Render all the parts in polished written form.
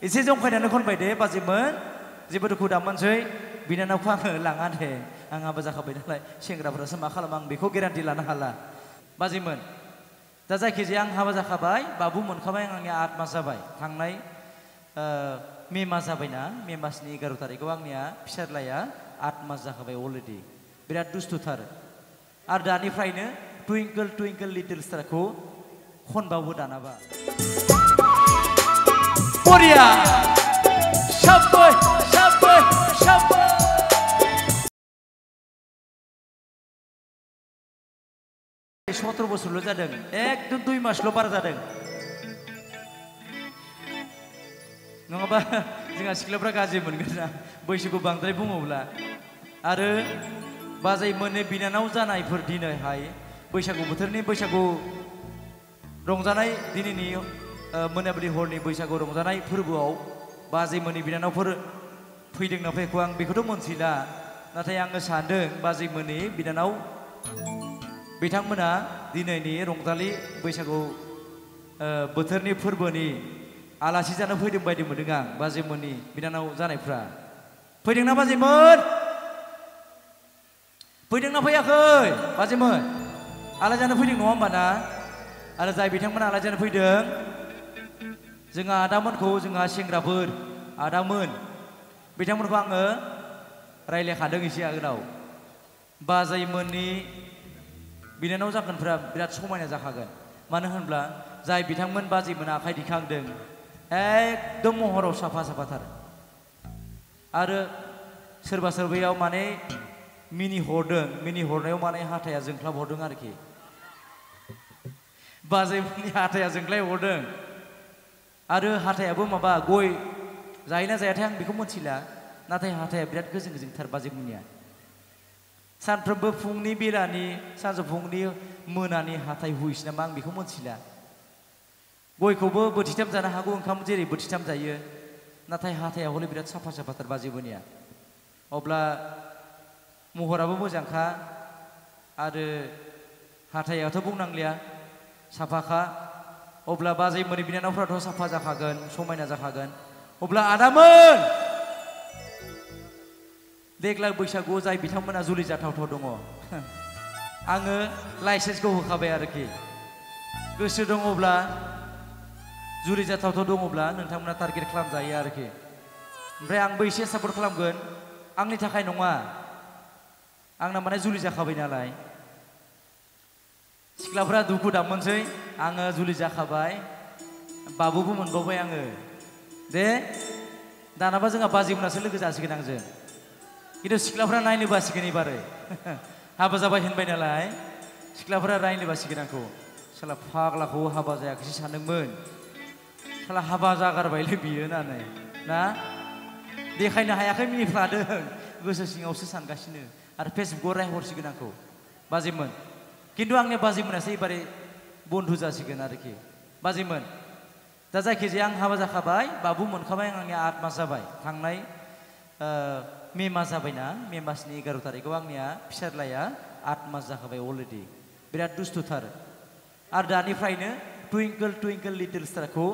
एसे जंखायनानै खनबाय दे बाजैमोन जेबो दुखु दामोनसै बिनानावखौ आङो लाङा दे आं हाबा जाखाबाय नालाय सेंग्राफोरासो मा खालामो आं बेखौ गेरान्टि लानो हाला बाजैमोन दा जायखिजाया आं हाबा जाखाबाय बाबु मोनखाबाय आंनि 8 मास जाबाय थांनाय मे मास जाबायना मे मासनि 11 तारिखआव आंनिया फिसाज्लाया 8 मास जाखाबाय अलरेडि बिराद दुस्थुथार आरो दानिफ्रायनो टुइंकल टुइंकल लिटिल स्टारखौ खनबावो दानाबा बरिया शाब्बाय शाब्बाय शाब्बाय 17 बोसोरल' जादों एकदम 2 मासल' बारा जादों नङाबा जोंहा सिख्लाफ्रा गाज्रि मोनगोन ना बैसोखौ बांद्राय बुङोब्ला आरो बाजैमोननि बिनानाव जानायफोर दिनैहाय बैसागु बोथोरनि बैसागु रंजानाय दिनैनि मोनाबिलि हरनि बैसागु रंजानाय फोरबोआव बाजैमोननि बिनानावफोर फैदोंना फैयाखै आं बेखौथ' मोनथिला नाथाय आङो सानदों बाजैमोननि बिनानाव बिथांमोना दिनैनि रंजालि बैसागु बोथोरनि फोरबोनि आलासि जानो फैदों बायदि मोनदों आं बाजैमोननि बिनानाव जानायफ्रा फैदोंना बाजैमोन फैदोंना फैयाखै बाजैमोन आलासि जानो फैदों नङा होमबा ना आरो जाय बिथांमोना आलासि जानो फैदों जोंहा आदामोनखौ जोंहा सेंग्राफोर आदामोन बिथांमोनखौ आङो रायज्लायखादों एसे आगोलाव बाजैमोननि बिनानाव जागोनफ्रा बिराद समायना जाखागोन मानो होनब्ला जाय बिथांमोन बाजैमोना आखाइ दिखांदों एकदम महराव साफा साफाथार आरो सोरबा सोरबायाव माने मिनि हरनायाव माने हाथाया जोंख्लाब हरदों आरोखि बाजैमोननि हाथाया जोंख्लाय हरदों आरो हाथायाबो माबा गय जायोना जायाथाय आं बेखौ मोनथिला नाथाय हाथाया बिराद गोजों गोजोंथार बाजैमोननिया सानफ्रोमबो फुंनि बेलानि सानजौफुंनि मोनानि हाथाय हुइस नामा आं बेखौ मोनथिला गयखौबो बोथिथाम जानो हागौ ओंखाम जेरै बोथिथाम जायो नाथाय हाथाया हले बिराद साफा साफाथार बाजैमोननिया अब्ला महराबो मोजांखा आरो हाथायाथ' बुंनांलिया साफाखा अब्ला बाजैमोननि बिनानावफ्राथ' साफा जाखागोन समायना जाखागोन अब्ला आदामोन देग्लाय बैसागुआव जाय बिथांमोना जुलि जाथावथाव दङ आङो लाइसेन्सखौ होखाबाय आरोखि गोसो दङब्ला जुलि जाथावथाव दङब्ला नोंथांमोना टारगेट खालामजायो आरोखि ओमफ्राय आंबो एसे सापर्ट खालामगोन आंनि थाखाय नङा आंना माने जुलि जाखाबाय नालाय सिख्लाफ्रा दुखु दामोनसै आङो जुलि जाखाबाय बाबुबो मोनबावबाय आङो दे दानाबा जोंहा बाजैमोनासो लोगो जासिगोन आंजों खिन्थु सिख्लाफ्रा नायनो बासिगोन एबारै हाबा जाबाय होनबाय नालाय सिख्लाफ्रा नायनो बासिगोन आंखौ साला फाग्लाखौ हाबा जायाखैसो सानदोंमोन साला हाबा जागारबायलै बियो होननानै ना देखायनो हायाखै मिनिफ्लादों गोसो सिङावसो सानगासिनो आरो फेसबुकआव रायहरसिगोन आंखौ बाजैमोन खिन्थु आंनि बाजैमोनासो एबारे बन्धु जासिगोन आरोखि बाजैमोन दा जायखिजाया आं हाबा जाखाबाय बाबु मोनखाबाय आंनिया 8 मास जाबाय थांनाय मे मास जाबायना मे मासनि 11 तारिखआव आंनिया फिसाज्लाया 8 मास जाखाबाय अलरेडि बिराद दुस्थुथार आरो दानिफ्रायनो टुइंकल टुइंकल लिटिल स्टारखौ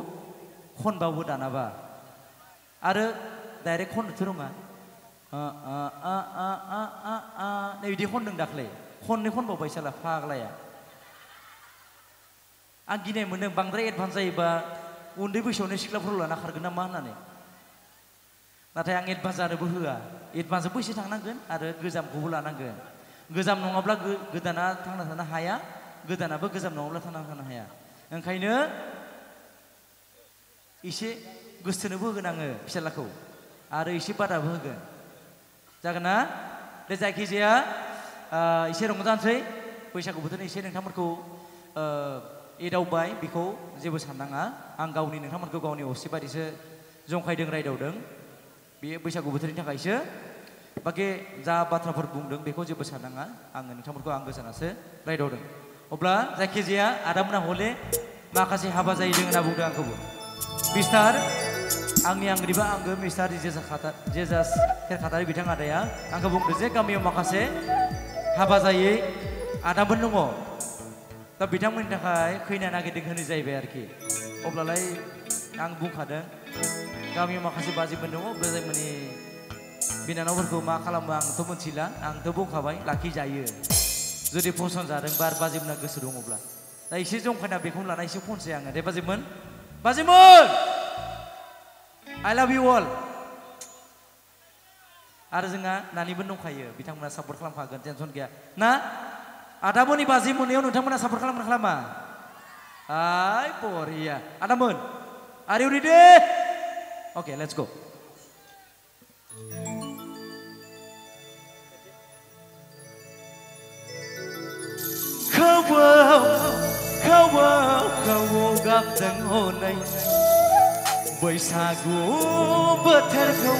खनबावो दानाबा आरो डाइरेक्ट खननोथ' रोङा नै बिदि खनदों दाख्लै खननै खनबावबाय साला फाग्लाया आं गिनाय मोनदों बांद्राय एडभान्स जायोबा उन्दै बैसोआवनो सिख्लाफोरखौ लाना खारगोन नामा होननानै नाथाय आं एडभान्स जानोबो होआ एडभान्सआवबो एसे थांनांगोन आरो गोजामखौबो लानांगोन गोजाम नङाब्ला गोदाना थांना थानो हाया गोदानाबो गोजाम नङाब्ला थांना थानो हाया ओंखायनो एसे गोसोनोबो होगोन आङो फिसाज्लाखौ आरो एसे बादाबो होगोन जागोन ना दे जायखिजाया एसे रंजानोसै बैसागु बोथोरनि एसे नोंथांमोनखौ एदावबाय बेखौ जेबो साननाङा आं गावनि नोंथांमोनखौ गावनि असे बादिसो जंखायदों रायदावदों बे बैसागु बोथोरनि थाखायसो बाखि जा बाथ्राफोर बुंदों बेखौ जेबो साननाङा आङो नोंथांमोनखौ आं गोजानासो रायदावदों अब्ला जायखिजाया आदामोना हले माखासे हाबा जाहैदों होनना बुंदों आंखौबो मिस्टार आंनि आंगुरिबा आंगो मिस्टार जेजास खेरखातारि बिथां आदाया आंखौ बुंदों जे गामियाव माखासे हाबा जायै आदामोन दङ दा बिथांमोननि थाखाय खैना नागिरदों होनो जाहैबाय आरोखि अब्लालाय आं बुंखादों गामियाव माखासे बाजिमोन दङ बाजिमोननि बिनानावफोरखौ मा खालामो आंथ' मिथिला आंथ' बुंखाबाय लाखिजायो जुदि फसन जादोंबा आरो बाजिमोना गोसो दङब्ला दा एसे जंखायना बेखौनो लाना एसे फनसै आङो दे बाजिमोन I love you all आरो जोंहा नानिबो दंखायो बिथांमोना सापर्ट खालामखागोन टेनसन गैया ना आदामोननि बाजि मोननायाव नोंथांमोना सापर्ट खालामना खालामा आय बरिया आदामोन are you ready okay let's go खौवौ गाबदों हनै बैसागु बोथोरखौ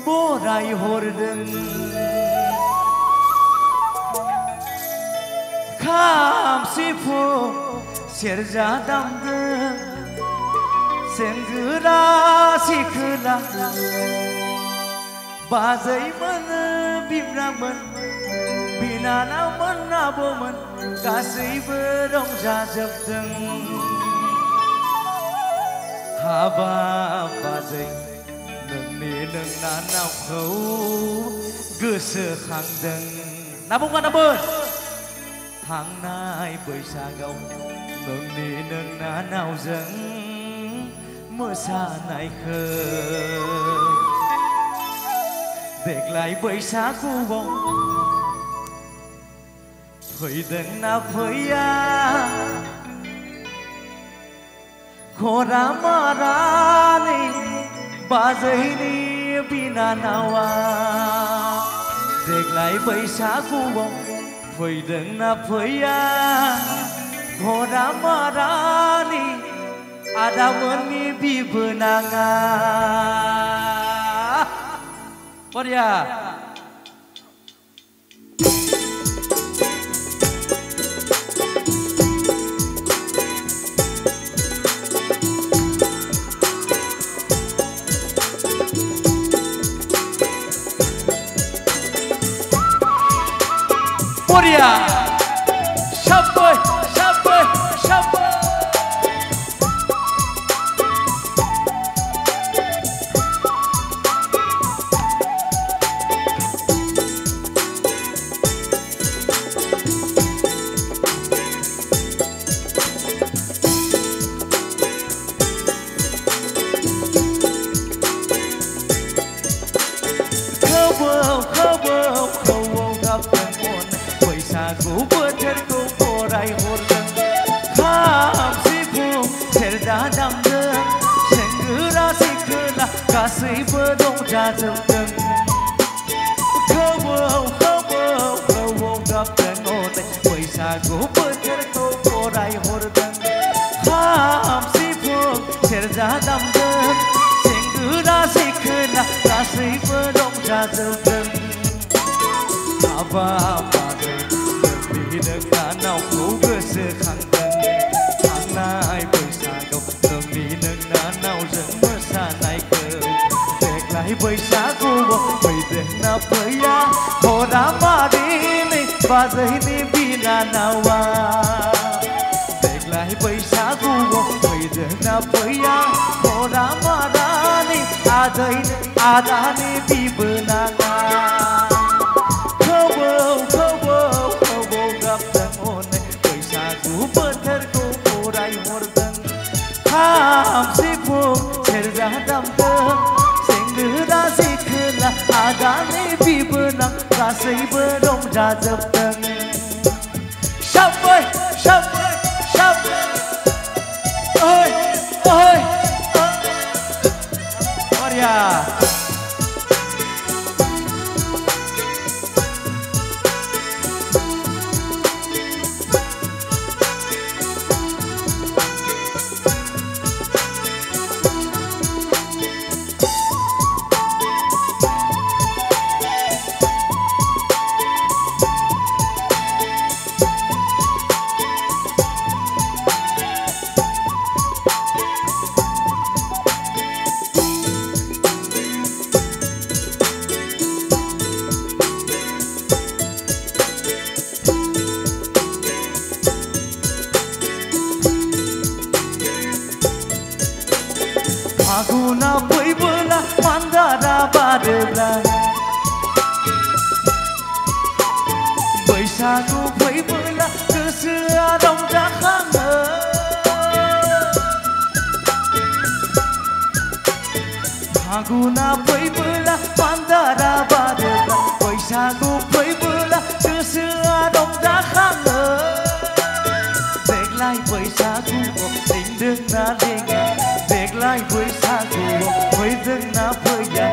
बराय हरदों खाम सिफुं सेरजा दामदों सेंग्रा सिख्ला बाजैमोन बिब्रामोन बिनानावमोन आब'मोन गासैबो रंजाजोबदों हाबाब बाजै नोंनि नोंनानावखौ गोसोखांदों नाबुंगानाबोन थांनाय बैसागाव नोंनि नोंनानावजों मोसानायखौ देग्लाय बैसागुआव फैदोंना फैया खरा मारानि बाजैनि बिनानावा देग्लाय बैसागुआव फैदोंना फैया खरा मारानि आदामोननि बिबोनाङा बरिया Korea, Shaboy, Shaboy, Shaboy. बैसागु बोथोरखौ बराय हरदों खाम सिफुं सेरजा दामदों सेंग्रा सिख्ला गासैबो रंजाजोबदों खौवौ गाबदों हनै बैसागु बोथोरखौ बराय हरदों खाम सिफुं सेरजा दामदों सेंग्रा सिख्ला गासैबो रंजाजोबदों हाबाब नोंनानावखौ गोसोखांदों थांनाय बैसागाव नोंनि नोंनानावजों मोसानायखौ देग्लाय बैसागुआव फैदोंना फैया हरा मारिनि बाजैनि बिनानावा देग्लाय बैसागुआव फैदोंना फैया हरा मारानि आदानि बिबोनाङा खाम सिफुं सेरजा दामदों सेंग्रा सिख्ला आदानि बिबोनां गासैबो रंजाजोबदों शाबाय शाबाय शाबाय ओइ ओइ बरिया फागुना फैबोला मान्दारा बारोब्ला बैसागु फैबोला गोसोआ रंजाखाङो देग्लाय बैसागुआव लिंदोंना लिङा देग्लाय बैसागुआव फैदोंना फैया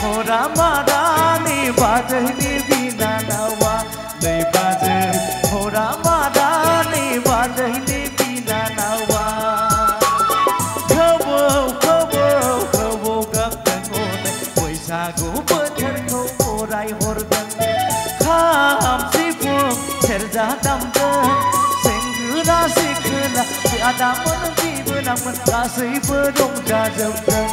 हरा मारानि बाजैनि बिनानावा नै बाजै हरा मारानि बाजैनि बिनानावा खबौ खबौ खबौ गाबदों हनै बैसागु बोथोरखौ बराय हरदों खाम सिफुं सेरजा दामदों सेंग्रा सिख्ला आदामोन बिबोनांमोन गासैबो रंजाजोबदों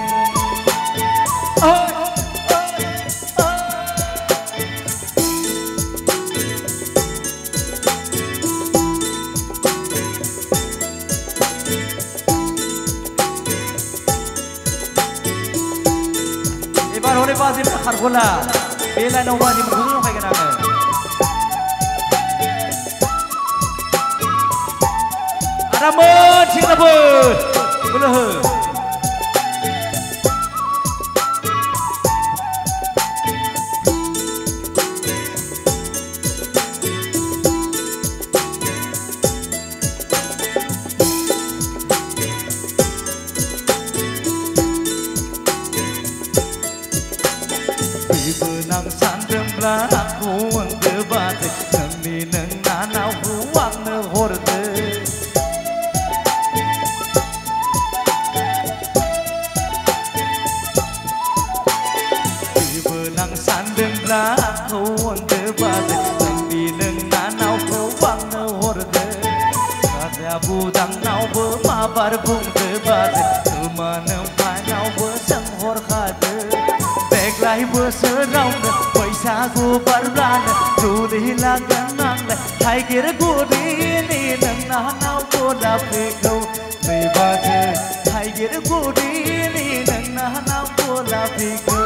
एबार हरै बाजिनो खारग'ला बे लाइनाव बाजि मोनखौ जंखायगोन आङो आरामोन सेंग्राफोर बोलो हो बिबोनां सानदोंब्ला आंखौ आंदो बाजै नोंनि नों नानावखौ आंनो हरदो बिबोनां सानदोंब्ला आंखौ आंदो बाजै नोंनि नों नानावखौ आंनो हरदो राजा बुदांनावबो माबार बुंदो बाजै खोमानो फानावबो सोंहरखादो देग्लाय बोसोरावनो बैसागु बारब्लानो जुलि लागोन आंलाय थाइगिर गुरिनि नोंनानाव गलापिखौ नै बाजै थाइगिर गुरिनि नोंनानाव गलापिखौ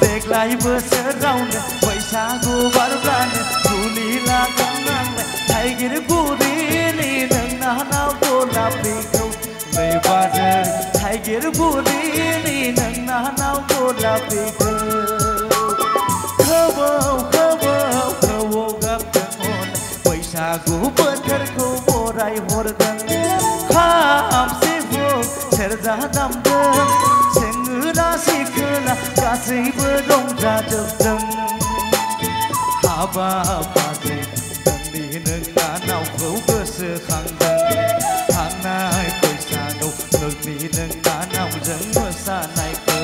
देग्लाय बोसोरावनो बैसागु बारब्लानो जुलि लागोन आंलाय थाइगिर गुरिनि नोंनानाव गलापिखौ नै बाजै थाइगिर गुरिनि नोंनानाव गलापिखौ खबौ खबौ खबौ गाबदों हनै बैसागु बोथोरखौ बराय हरदों खाम सिफुं सेरजा दामदों सेंग्रा सिख्ला गासैबो रंजाजोबदों हाबाब बाजै नोंनि नोंनानावखौ गोसोखांदों थांनाय बैसागआव नोंनि नोंनानावजों मोसानायखौ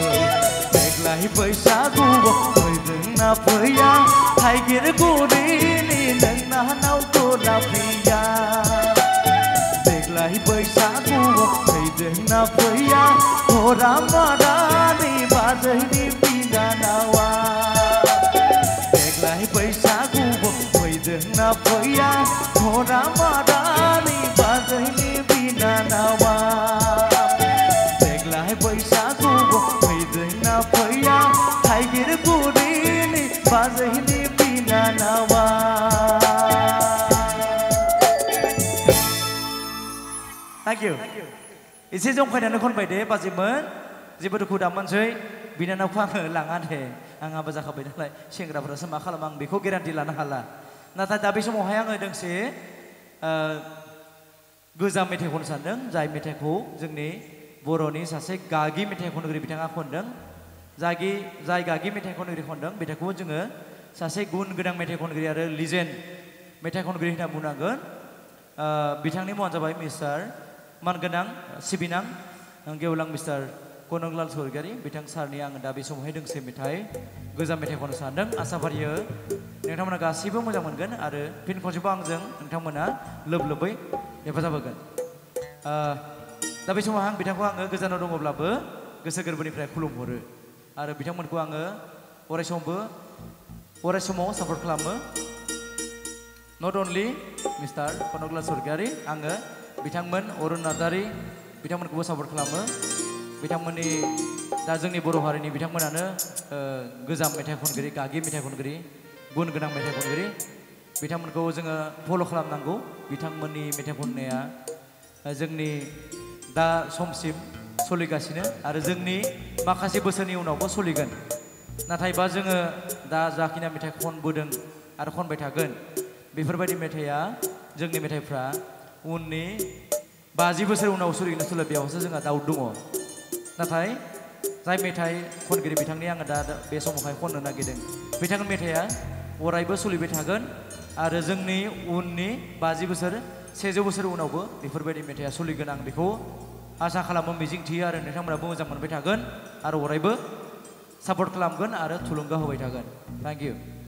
देग्लाय बैसागुआव फैदोंना फैया थाइगिर गुरिनि नोंनानाव गलापिया देग्लाय बैसागुआव फैदोंना फैया हरा मारानि बाजैनि बिनानावा देग्लाय बैसागुआव फैदोंना फैया हरा मारानि बाजैनि बिनानावा देग्लाय बैसागुआव फैदोंना फैया थाइगिर गुरिनि बाजैनि बिनानावा थैंक यू एसे जंखायनानै खनबाय दे बाजिमोन जेबो दुखु दामोनसै बिनानावखौ आङो लाङा दे आं हाबा जाखाबाय नालाय सेंग्राफोरासो मा खालामो आं बेखौ गेरान्टि लानो हाला नाथाय दा बे समावहाय आङो दोंसे गोजाम मेथाइ खननो सानदों जाय मेथाइखौ जोंनि बर'नि सासे गागि मेथाइ खनगिरि बिथाङा खनदों जाय गागि मेथाइ खनगिरि खनदों मेथाइखौ जोङो सासे गुन गोनां मेथाइ खनगिरि आरो लिजेन्ड मेथाइ खनगिरि होनना बुंनांगोन बिथांनि मुङानो जाबाय मिस्टार मानगोनां सिबिनां गेवलां मिस्टार कनकलाल स्वर्गियारि बिथां सारनि आङो दा बे समावहाय दोंसे मेथाइ गोजाम मेथाइ खननो सानदों आसा फारियो नोंथांमोना गासैबो मोजां मोनगोन आरो फिन खनसेबाव आंजों नोंथांमोना लोब लोबै हेफाजाब होगोन दा बे समाव आं बिथांखौ आङो गोजानाव दङब्लाबो गोसो गोरबोनिफ्राय खुलुमहरो आरो बिथांमोनखौ आङो अराय समाव सापर्ट खालामो not only mister Kanaklal Swargiary आङो बिथांमोन अरुण नार्जारि बिथांमोनखौबो सापर्ट खालामो बिथांमोननि दा जोंनि बर' हारिनि बिथांमोनानो गोजाम मेथाइ खनगिरि गागि मेथाइ खनगिरि गुन गोनां मेथाइ खनगिरि बिथांमोनखौ जोङो फल' खालामनांगौ बिथांमोननि मेथाइ खननाया जोंनि दा समसिम सोलिगासिनो आरो जोंनि माखासे बोसोरनि उनावबो सोलिगोन नाथायबा जोङो दा जाखिनि मेथाइ खनबोदों आरो खनबाय थागोन बेफोरबायदि मेथाइया जोंनि मेथाइफ्रा उननि 50 बोसोर उनाव सोलिगोन सोलिया बेयावसो जोंहा दाउट दङ नाथाय जाय मेथाइ खनगिरि बिथांनि आङो दा बे समावहाय खननो नागिरदों बिथांनि मेथाइया अरायबो सोलिबाय थागोन आरो जोंनि उननि 50 बोसोर 100 बोसोर उनावबो बेफोरबायदि मेथाइया सोलिगोन आं बेखौ आसा खालामो मिजिं थियो आरो नोंथांमोनाबो मोजां मोनबाय थागोन आरो अरायबो सापर्ट खालामगोन आरो थुलुंगा होबाय थागोन थेंक इउ